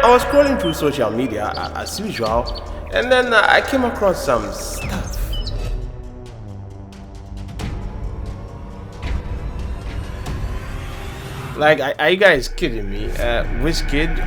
I was scrolling through social media as usual, and then I came across some stuff. Like, are you guys kidding me? WIZKID,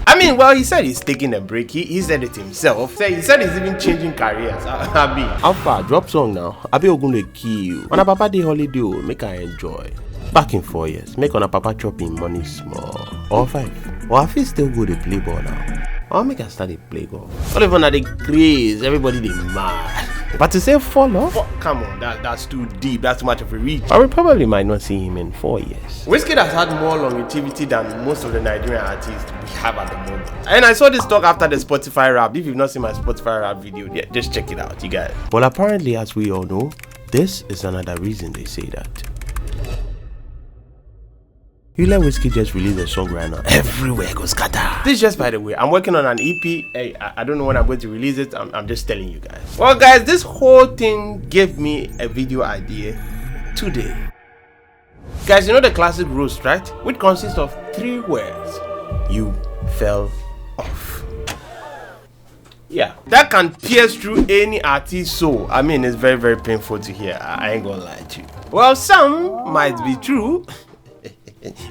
I mean, well, he said he's taking a break. He said it himself. He said he's even changing careers. Abi, how far? Drop song now. Abi Ogunle kill. On a papa day holiday, make I enjoy. Back in 4 years, make on a papa chopping money small. Or 5. Or I feel still go to play ball now. Or make I start to play golf. All even at the craze, everybody they mad. But to say fall off? Come on, that's too deep. That's too much of a reach. But we probably might not see him in 4 years. WIZKID has had more longevity than most of the Nigerian artists we have at the moment. And I saw this talk after the Spotify rap. If you've not seen my Spotify rap video, yeah, just check it out, you guys. Well, apparently, as we all know, this is another reason they say that. You let WIZKID just release a song right now. Everywhere goes scatter. This just by the way, I'm working on an EP. Hey, I don't know when I'm going to release it. I'm just telling you guys. Well guys, this whole thing gave me a video idea today. Guys, you know the classic roast, right? Which consists of 3 words. You fell off. Yeah, that can pierce through any artist's soul. I mean, it's very, very painful to hear. I ain't gonna lie to you. Well, some might be true.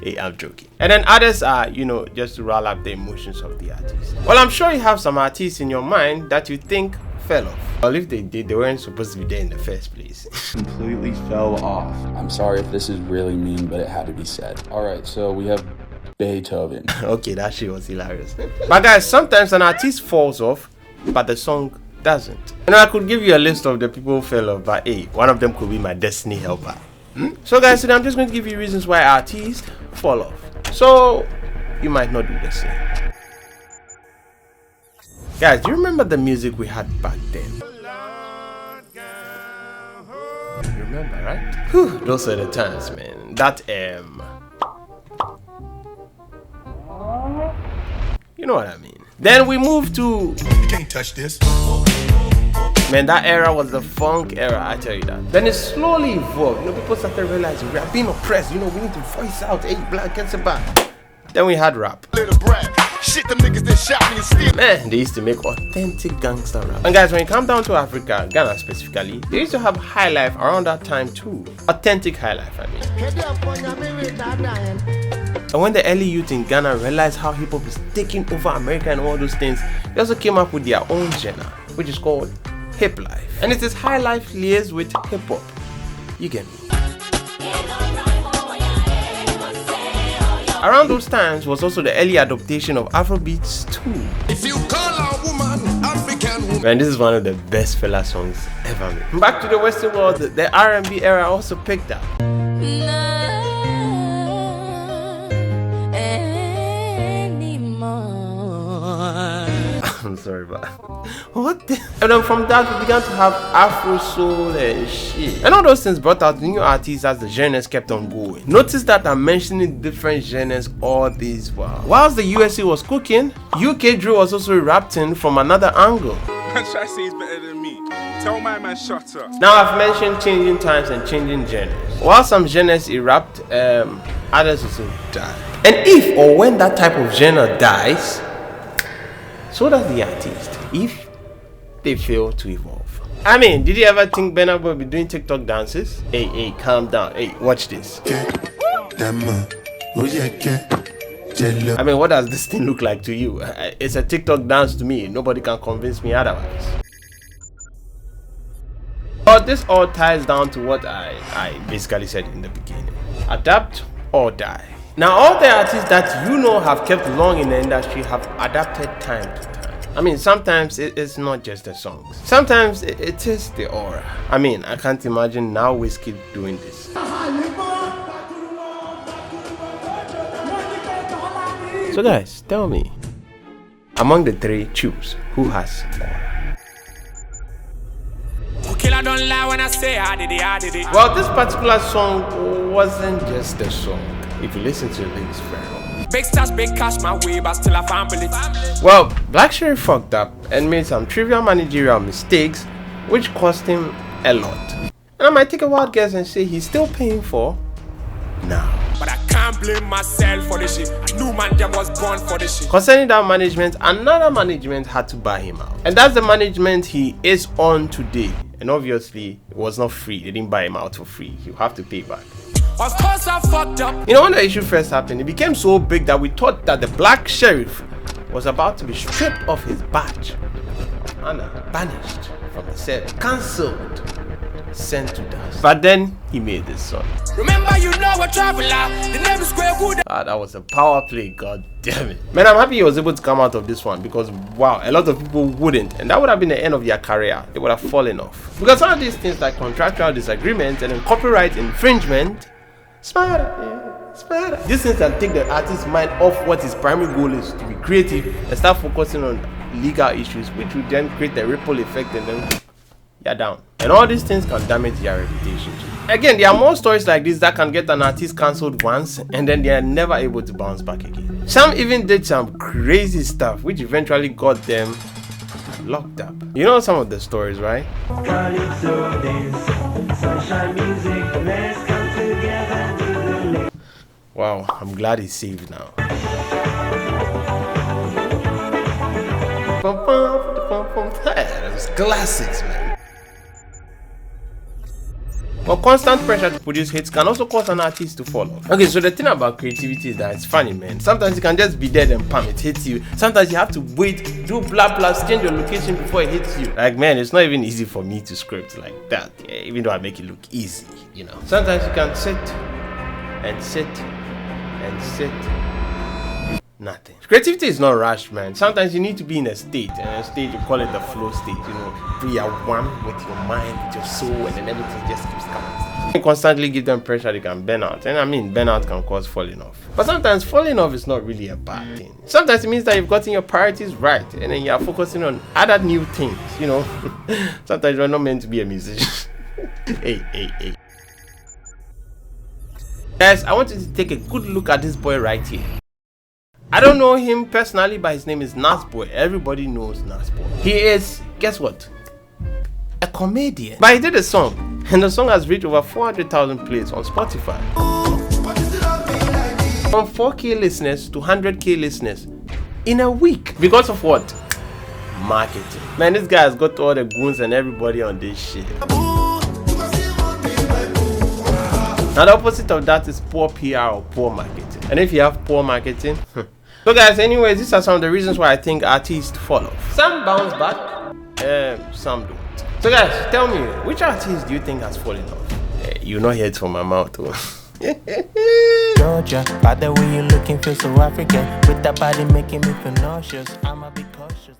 Hey, I'm joking. And then others are, you know, just to rile up the emotions of the artist. Well, I'm sure you have some artists in your mind that you think fell off. Well, if they did, they weren't supposed to be there in the first place. Completely fell off. I'm sorry if this is really mean, but it had to be said. Alright, so we have Beethoven. Okay, that shit was hilarious. But guys, sometimes an artist falls off, but the song doesn't. And I could give you a list of the people who fell off, but hey, one of them could be my destiny helper. So guys, today I'm just going to give you reasons why artists fall off. So you might not do the same. Guys, do you remember the music we had back then? You remember, right? Whew, those are the times, man. That you know what I mean. Then we moved to Can't touch this. Man, that era was the funk era, I tell you that. Then it slowly evolved. You know, people started realizing we are being oppressed. You know, we need to voice out. Hey, black, get it back. Then we had rap. Little brat. Shit, them niggas that shot me and steal. Man, they used to make authentic gangster rap. And guys, when you come down to Africa, Ghana specifically, they used to have high life around that time too. Authentic high life, I mean. And when the early youth in Ghana realized how hip hop is taking over America and all those things, they also came up with their own genre, which is called hip life. And it is high life liaised with hip hop. You get me? Around those times was also the early adaptation of Afrobeats too. If you call a woman African woman. Man, this is one of the best fella songs ever made. Back to the Western world, the R&B era also picked up. I'm sorry, but what the? And then from that we began to have Afro soul and shit. And all those things brought out new artists as the genres kept on going. Notice that I'm mentioning different genres all this while. Whilst the USA was cooking, UK drill was also erupting from another angle. Man, try say he's better than me. Tell my man shut up. Now I've mentioned changing times and changing genres. While some genres erupt, others also die. And if or when that type of genre dies, so does the artist, if they fail to evolve. I mean, did you ever think Burna Boy would be doing TikTok dances? Hey, calm down. Hey, watch this. I mean, what does this thing look like to you? It's a TikTok dance to me. Nobody can convince me otherwise. But this all ties down to what I basically said in the beginning. Adapt or die. Now, all the artists that you know have kept long in the industry have adapted time to time. I mean, sometimes it's not just the songs. Sometimes it is the aura. I mean, I can't imagine now WIZKID doing this. So guys, tell me, among the 3, choose who has aura. I don't lie when I say I did it. Well, this particular song wasn't just a song. If you listen to the lyrics very well. Big stars, big cash, my way, but still I found bullets. Well, Black Sherry fucked up and made some trivial managerial mistakes, which cost him a lot. And I might take a wild guess and say he's still paying for now. But I can't can't blame myself for this shit. A new man them was born for this shit. Concerning that management, another management had to buy him out. And that's the management he is on today. And obviously, it was not free. They didn't buy him out for free. You have to pay back. Of course I fucked up. You know, when the issue first happened, it became so big that we thought that the black sheriff was about to be stripped of his badge and banished from the set, cancelled, sent to dust. But then he made this song. Remember, you know a traveler. The name is Square Good. That was a power play, god damn it. Man, I'm happy he was able to come out of this one because wow, a lot of people wouldn't, and that would have been the end of their career. They would have fallen off. Because some of these things like contractual disagreements and then copyright infringement, smarter. These things can take the artist's mind off what his primary goal is, to be creative, and start focusing on legal issues, which will then create a ripple effect and then you're down. And all these things can damage their reputation. Again, there are more stories like this that can get an artist cancelled once and then they are never able to bounce back again. Some even did some crazy stuff which eventually got them locked up. You know some of the stories, right? Wow, I'm glad he's saved now. Those classics, man. But constant pressure to produce hits can also cause an artist to fall off. Okay, so the thing about creativity is that it's funny, man. Sometimes you can just be dead and pam, it hits you. Sometimes you have to wait, do blah blah, change your location before it hits you. Like, man, it's not even easy for me to script like that, yeah, even though I make it look easy, you know. Sometimes you can sit and sit and sit. Nothing. Creativity is not rushed, man. Sometimes you need to be in a state, and a state you call it the flow state, you know, where you are one with your mind, with your soul, and then everything just keeps coming. You constantly give them pressure, they can burn out. And I mean, burnout can cause falling off. But sometimes falling off is not really a bad thing. Sometimes it means that you've gotten your priorities right, and then you are focusing on other new things, you know. Sometimes you're not meant to be a musician. Hey. Guys, I want you to take a good look at this boy right here. I don't know him personally, but his name is Nasboy. Everybody knows Nasboy. He is, guess what? A comedian. But he did a song, and the song has reached over 400,000 plays on Spotify. From 4K listeners to 100K listeners in a week. Because of what? Marketing. Man, this guy has got all the goons and everybody on this shit. Now the opposite of that is poor PR or poor marketing. And if you have poor marketing, so guys, anyways, these are some of the reasons why I think artists fall off. Some bounce back, some don't. So guys, tell me, which artist do you think has fallen off? You'll not hear it from my mouth though. Georgia, by the way you're looking, feel so African. With that body making me feel nauseous. I'ma be cautious.